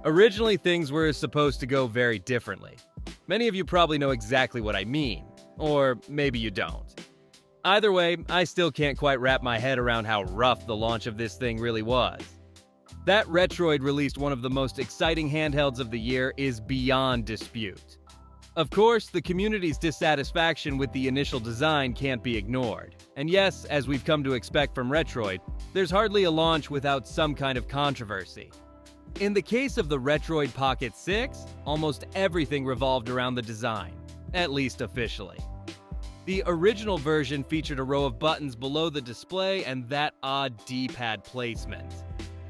Originally, things were supposed to go very differently. Many of you probably know exactly what I mean, or maybe you don't. Either way, I still can't quite wrap my head around how rough the launch of this thing really was. That Retroid released one of the most exciting handhelds of the year is beyond dispute. Of course, the community's dissatisfaction with the initial design can't be ignored. And yes, as we've come to expect from Retroid, there's hardly a launch without some kind of controversy. In the case of the Retroid Pocket 6, almost everything revolved around the design, at least officially. The original version featured a row of buttons below the display and that odd D-pad placement.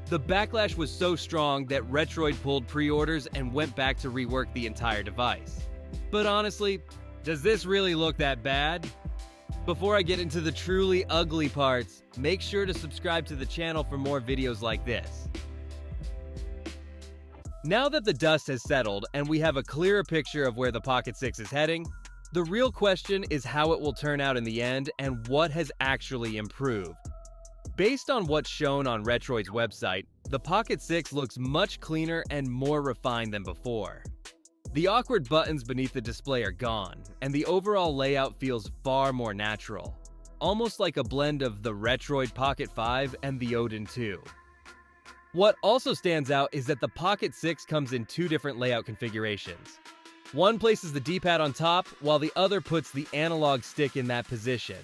The backlash was so strong that Retroid pulled pre-orders and went back to rework the entire device. But honestly, does this really look that bad? Before I get into the truly ugly parts, make sure to subscribe to the channel for more videos like this. Now that the dust has settled and we have a clearer picture of where the Pocket 6 is heading, the real question is how it will turn out in the end and what has actually improved. Based on what's shown on Retroid's website, the Pocket 6 looks much cleaner and more refined than before. The awkward buttons beneath the display are gone, and the overall layout feels far more natural, almost like a blend of the Retroid Pocket 5 and the Odin 2. What also stands out is that the Pocket 6 comes in two different layout configurations. One places the D-pad on top, while the other puts the analog stick in that position.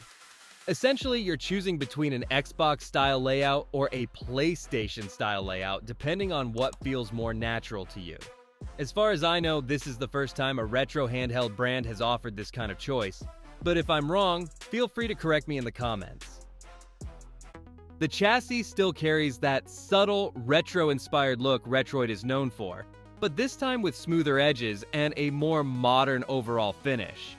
Essentially, you're choosing between an Xbox-style layout or a PlayStation-style layout, depending on what feels more natural to you. As far as I know, this is the first time a retro handheld brand has offered this kind of choice, but if I'm wrong, feel free to correct me in the comments. The chassis still carries that subtle, retro-inspired look Retroid is known for, but this time with smoother edges and a more modern overall finish.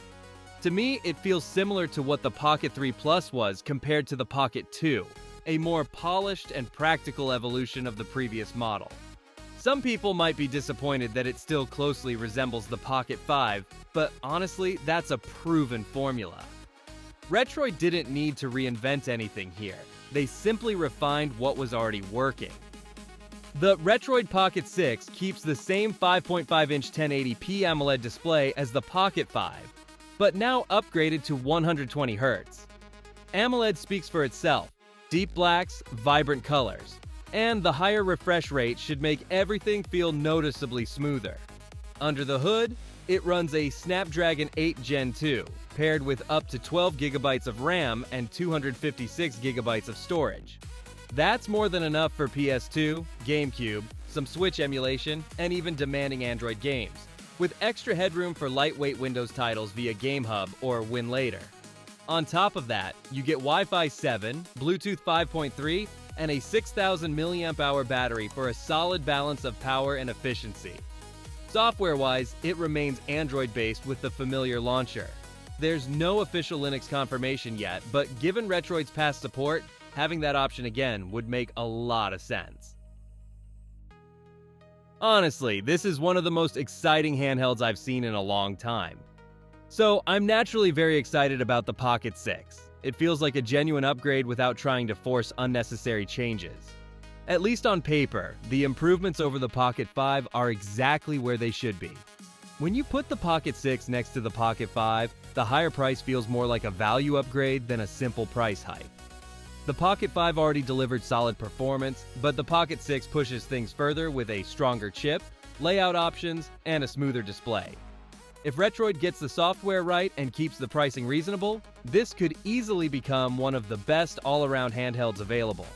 To me, it feels similar to what the Pocket 3 Plus was compared to the Pocket 2, a more polished and practical evolution of the previous model. Some people might be disappointed that it still closely resembles the Pocket 5, but honestly, that's a proven formula. Retroid didn't need to reinvent anything here. They simply refined what was already working. The Retroid Pocket 6 keeps the same 5.5-inch 1080p AMOLED display as the Pocket 5, but now upgraded to 120Hz. AMOLED speaks for itself: deep blacks, vibrant colors, and the higher refresh rate should make everything feel noticeably smoother. Under the hood, it runs a Snapdragon 8 Gen 2, paired with up to 12GB of RAM and 256GB of storage. That's more than enough for PS2, GameCube, some Switch emulation, and even demanding Android games, with extra headroom for lightweight Windows titles via GameHub or WinLater. On top of that, you get Wi-Fi 7, Bluetooth 5.3, and a 6,000 mAh battery for a solid balance of power and efficiency. Software-wise, it remains Android-based with the familiar launcher. There's no official Linux confirmation yet, but given Retroid's past support, having that option again would make a lot of sense. Honestly, this is one of the most exciting handhelds I've seen in a long time. So I'm naturally very excited about the Pocket 6. It feels like a genuine upgrade without trying to force unnecessary changes. At least on paper, the improvements over the Pocket 5 are exactly where they should be. When you put the Pocket 6 next to the Pocket 5, the higher price feels more like a value upgrade than a simple price hike. The Pocket 5 already delivered solid performance, but the Pocket 6 pushes things further with a stronger chip, layout options, and a smoother display. If Retroid gets the software right and keeps the pricing reasonable, this could easily become one of the best all-around handhelds available.